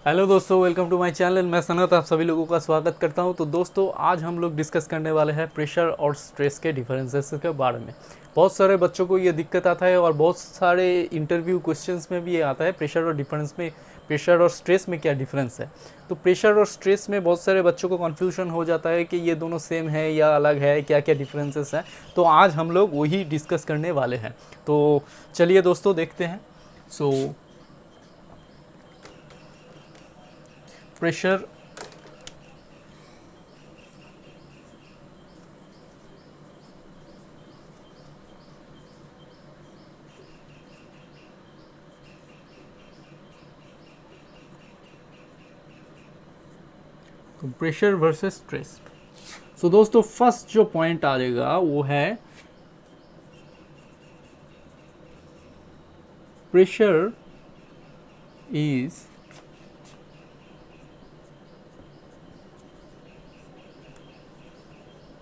Hello दोस्तों, welcome to my channel. मैं सनत आप सभी लोगों का स्वागत करता हूं। तो दोस्तों, आज हम लोग डिस्कस करने वाले हैं प्रेशर और स्ट्रेस के डिफरेंसेस के बारे में। बहुत सारे बच्चों को ये दिक्कत आता है और बहुत सारे इंटरव्यू क्वेश्चंस में भी ये आता है प्रेशर और डिफरेंस में, प्रेशर और स्ट्रेस में क्या डिफरेंस है। तो प्रेशर और स्ट्रेस में बहुत सारे बच्चों को कन्फ्यूजन हो जाता है कि ये दोनों सेम है या अलग है, क्या क्या डिफरेंसेस हैं। तो आज हम लोग वही डिस्कस करने वाले हैं। तो चलिए दोस्तों, देखते हैं। So pressure pressure versus stress. So दोस्तों, फर्स्ट जो पॉइंट आ जाएगा वो है प्रेशर इज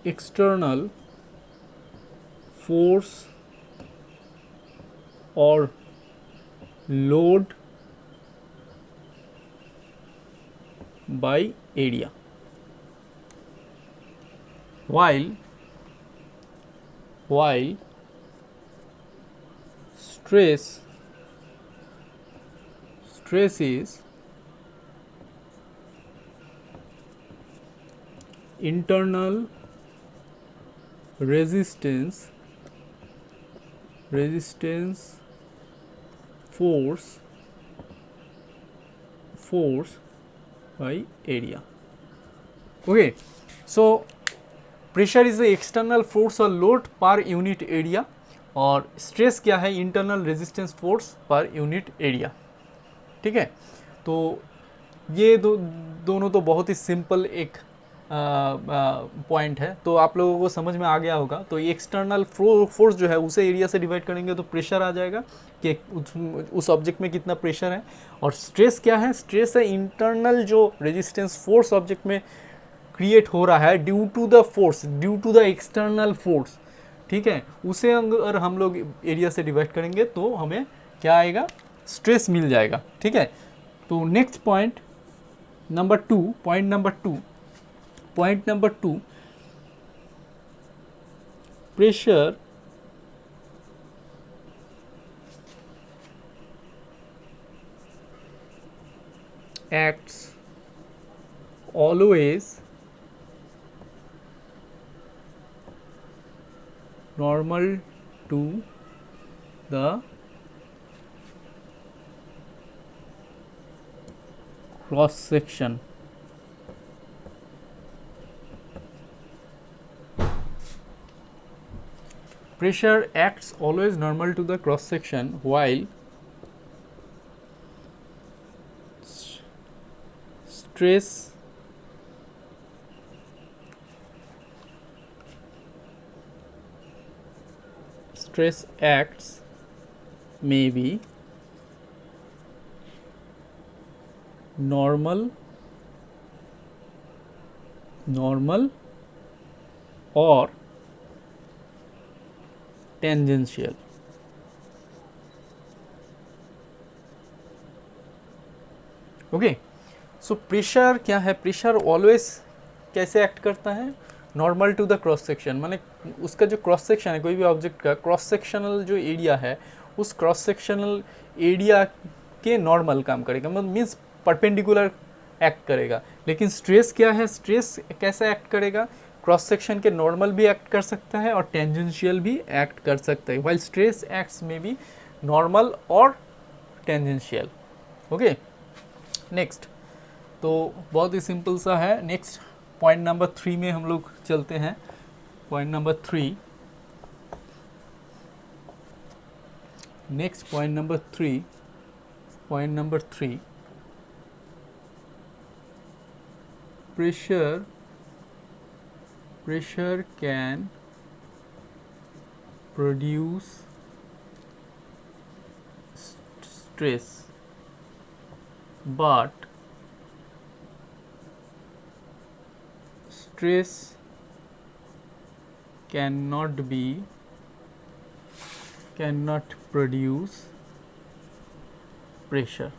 एक्सटर्नल फोर्स और load by area, while stress is internal resistance force by area. Okay, so pressure is the external force और लोड पर यूनिट एरिया, और stress क्या है? Internal resistance force per unit area. ठीक है, तो ये दोनों तो बहुत ही सिंपल एक पॉइंट है, तो आप लोगों को समझ में आ गया होगा। तो ये एक्सटर्नल फोर्स जो है उसे एरिया से डिवाइड करेंगे तो प्रेशर आ जाएगा कि उस ऑब्जेक्ट में कितना प्रेशर है। और स्ट्रेस क्या है? स्ट्रेस है इंटरनल जो रेजिस्टेंस फोर्स ऑब्जेक्ट में क्रिएट हो रहा है due to the external force. ठीक है, उसे अगर हम लोग एरिया से डिवाइड करेंगे तो हमें क्या आएगा? स्ट्रेस मिल जाएगा। ठीक है, तो next point number two, pressure acts always normal to the cross section. Pressure acts always normal to the cross section, while stress acts may be normal or tangential. Okay, so pressure क्या है? Pressure always कैसे act करता है? Normal to the cross section, माने उसका जो cross section है कोई भी ऑब्जेक्ट का, क्रॉस सेक्शनल जो एरिया है उस क्रॉस सेक्शनल एरिया के नॉर्मल काम करेगा, मतलब मीन्स परपेंडिकुलर एक्ट करेगा। लेकिन स्ट्रेस क्या है? स्ट्रेस कैसा एक्ट करेगा? क्रॉस सेक्शन के नॉर्मल भी एक्ट कर सकता है और टेंजेंशियल भी एक्ट कर सकता है, वाइल स्ट्रेस एक्ट्स में भी नॉर्मल और टेंजेंशियल। ओके, नेक्स्ट, तो बहुत ही सिंपल सा है। नेक्स्ट पॉइंट नंबर 3 में हम लोग चलते हैं। Point number 3, next point number 3, pressure can produce stress, but stress cannot produce pressure.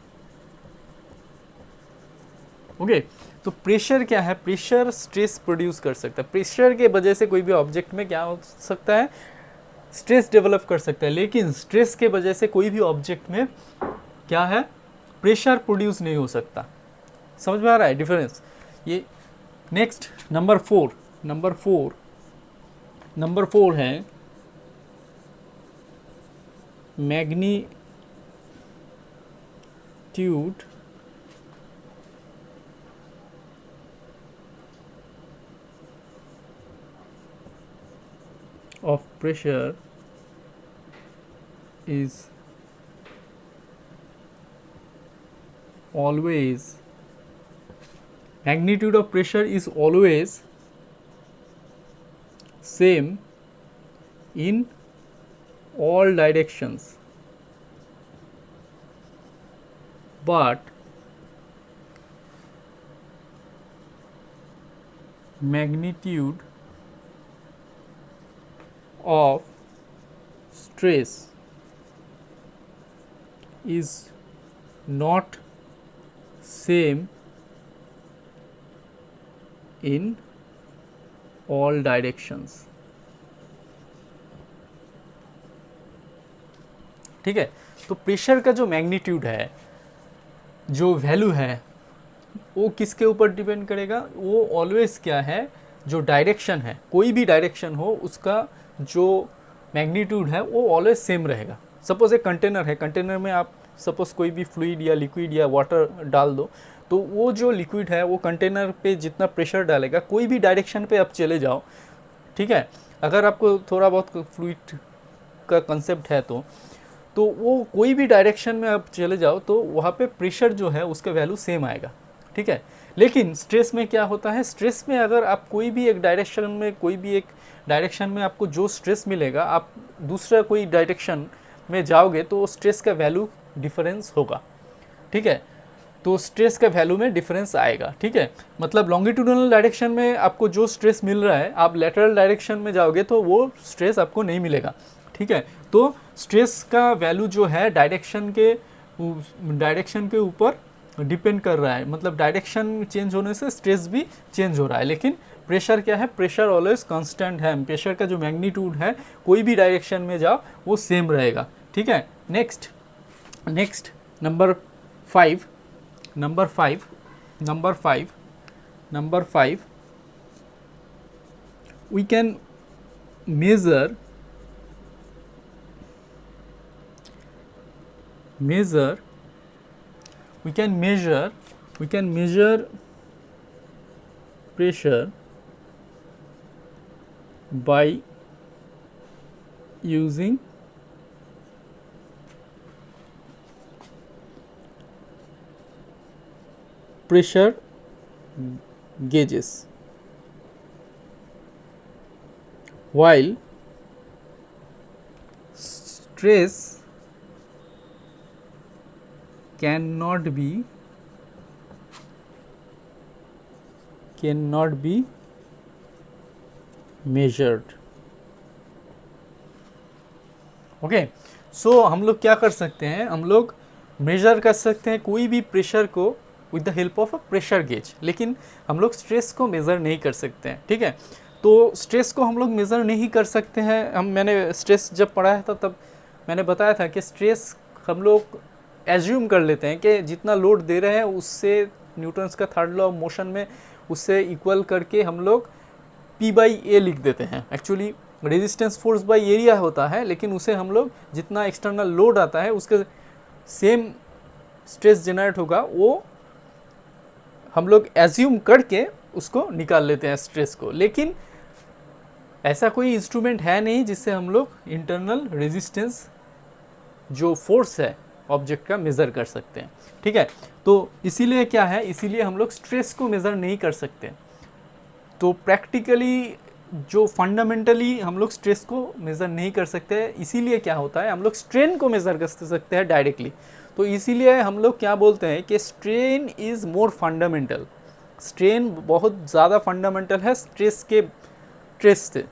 Okay तो प्रेशर क्या है, प्रेशर स्ट्रेस प्रोड्यूस कर सकता है, प्रेशर के वजह से कोई भी ऑब्जेक्ट में क्या हो सकता है, स्ट्रेस डेवलप कर सकता है, लेकिन स्ट्रेस के वजह से कोई भी ऑब्जेक्ट में क्या है, प्रेशर प्रोड्यूस नहीं हो सकता। समझ में आ रहा है डिफरेंस ये। नेक्स्ट नंबर फोर है magnitude of pressure is always magnitude of pressure is always same in all directions, but magnitude of stress is not same in all directions। ठीक है, तो प्रेशर का जो मैग्नीट्यूड है, जो वैल्यू है, वो किसके ऊपर डिपेंड करेगा, वो ऑलवेज क्या है, जो डायरेक्शन है, कोई भी डायरेक्शन हो उसका जो मैग्नीट्यूड है वो ऑलवेज सेम रहेगा। सपोज एक कंटेनर है, कंटेनर में आप सपोज कोई भी फ्लूइड या लिक्विड या वाटर डाल दो, तो वो जो लिक्विड है वो कंटेनर पे जितना प्रेशर डालेगा, कोई भी डायरेक्शन पे आप चले जाओ, ठीक है, अगर आपको थोड़ा बहुत फ्लूइड का कंसेप्ट है तो वो कोई भी डायरेक्शन में आप चले जाओ तो वहाँ पे प्रेशर जो है उसका वैल्यू सेम आएगा। ठीक है, लेकिन स्ट्रेस में क्या होता है, स्ट्रेस में अगर आप कोई भी एक डायरेक्शन में आपको जो स्ट्रेस मिलेगा, आप दूसरा कोई डायरेक्शन में जाओगे तो स्ट्रेस का वैल्यू डिफरेंस होगा। ठीक है, तो स्ट्रेस का वैल्यू में डिफरेंस आएगा। ठीक है, मतलब लॉन्गिट्यूडनल डायरेक्शन में आपको जो स्ट्रेस मिल रहा है, आप लेटरल डायरेक्शन में जाओगे तो वो स्ट्रेस आपको नहीं मिलेगा। ठीक है, तो स्ट्रेस का वैल्यू जो है डायरेक्शन के ऊपर डिपेंड कर रहा है, मतलब डायरेक्शन चेंज होने से स्ट्रेस भी चेंज हो रहा है। लेकिन प्रेशर क्या है, प्रेशर ऑलवेज कांस्टेंट है, प्रेशर का जो मैग्नीट्यूड है कोई भी डायरेक्शन में जाओ वो सेम रहेगा। ठीक है, next number five we can measure pressure by using pressure gauges, while stress cannot be measured। Okay, so हम लोग क्या कर सकते हैं, हम लोग मेजर कर सकते हैं कोई भी प्रेशर को with the help of a pressure gauge, लेकिन हम लोग स्ट्रेस को मेज़र नहीं कर सकते हैं। ठीक है, तो स्ट्रेस को हम लोग मेज़र नहीं कर सकते हैं। मैंने स्ट्रेस जब पढ़ाया था तब मैंने बताया था कि स्ट्रेस हम लोग एज्यूम कर लेते हैं कि जितना लोड दे रहे हैं उससे न्यूटन्स का थर्ड लॉ ऑफ मोशन में उससे इक्वल करके हम लोग P/A लिख देते हैं। Actually resistance force by area होता है, लेकिन उसे हम लोग जितना एक्सटर्नल लोड आता है उसके सेम स्ट्रेस जनरेट होगा, वो हम लोग एज्यूम करके उसको निकाल लेते हैं स्ट्रेस को। लेकिन ऐसा कोई इंस्ट्रूमेंट है नहीं जिससे हम लोग इंटरनल रेजिस्टेंस जो फोर्स है ऑब्जेक्ट का मेज़र कर सकते हैं। ठीक है, तो इसीलिए क्या है, इसीलिए हम लोग स्ट्रेस को मेज़र नहीं कर सकते। तो प्रैक्टिकली जो फंडामेंटली हम लोग स्ट्रेस को मेज़र नहीं कर सकते, इसीलिए क्या होता है हम लोग स्ट्रेन को मेज़र कर सकते हैं डायरेक्टली। तो इसीलिए हम लोग क्या बोलते हैं कि strain is more fundamental, strain बहुत ज़्यादा फंडामेंटल है स्ट्रेस से।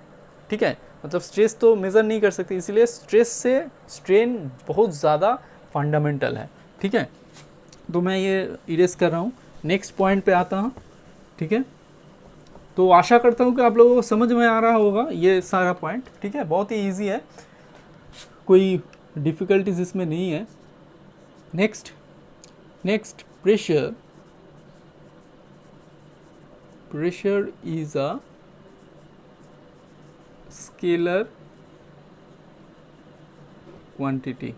ठीक है, मतलब स्ट्रेस तो मेज़र नहीं कर सकते, इसीलिए स्ट्रेस से स्ट्रेन बहुत ज़्यादा फंडामेंटल है। ठीक है, तो मैं ये इरेज कर रहा हूँ नेक्स्ट पॉइंट पे आता हूँ, ठीक है। तो आशा करता हूँ कि आप लोगों को समझ में आ रहा होगा ये सारा पॉइंट, ठीक है। बहुत ही इजी है, कोई डिफ़िकल्टीज इसमें नहीं है। Next pressure is a scalar quantity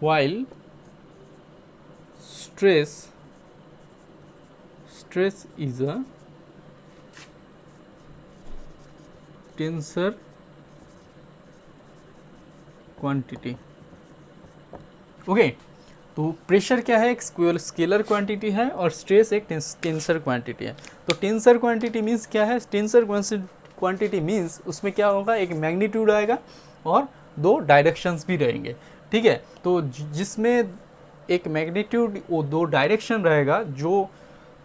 while stress is a tensor quantity। Okay, तो प्रेशर क्या है, एक स्केलर क्वांटिटी है और स्ट्रेस एक टेंसर क्वांटिटी है। तो टेंसर क्वांटिटी मीन्स क्या है, टेंसर क्वांटिटी मीन्स उसमें क्या होगा, एक मैग्नीट्यूड आएगा और दो डायरेक्शंस भी रहेंगे, ठीक है। तो जिसमें एक मैग्नीट्यूड वो दो डायरेक्शन रहेगा, जो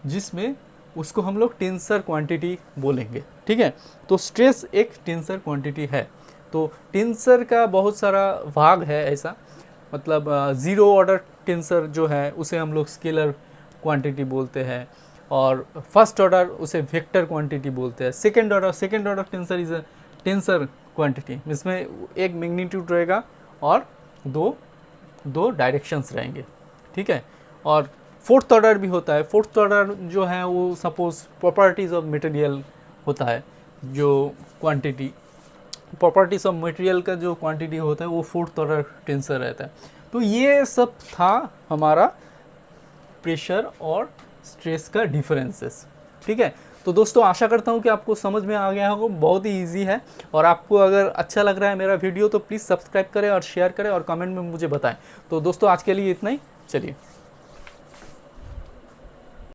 जिसमें उसको हम लोग टेंसर क्वांटिटी बोलेंगे, ठीक है। तो स्ट्रेस एक टेंसर क्वांटिटी है। तो टेंसर का बहुत सारा भाग है ऐसा, मतलब ज़ीरो ऑर्डर टेंसर जो है उसे हम लोग स्केलर क्वांटिटी बोलते हैं, और फर्स्ट ऑर्डर उसे वेक्टर क्वांटिटी बोलते हैं। Second order tensor is a tensor quantity, इसमें एक मैग्नीट्यूड रहेगा और दो डायरेक्शंस रहेंगे, ठीक है। और फोर्थ ऑर्डर भी होता है। फोर्थ ऑर्डर जो है वो सपोज प्रॉपर्टीज़ ऑफ मटेरियल होता है, जो क्वांटिटी प्रॉपर्टीज़ ऑफ मटेरियल का जो क्वांटिटी होता है वो फोर्थ ऑर्डर टेंसर रहता है। तो ये सब था हमारा प्रेशर और स्ट्रेस का डिफरेंसेस, ठीक है। तो दोस्तों आशा करता हूँ कि आपको समझ में आ गया होगा, बहुत ही इजी है। और आपको अगर अच्छा लग रहा है मेरा वीडियो तो प्लीज़ सब्सक्राइब करें और शेयर करें और कमेंट में मुझे बताएं। तो दोस्तों आज के लिए इतना ही, चलिए।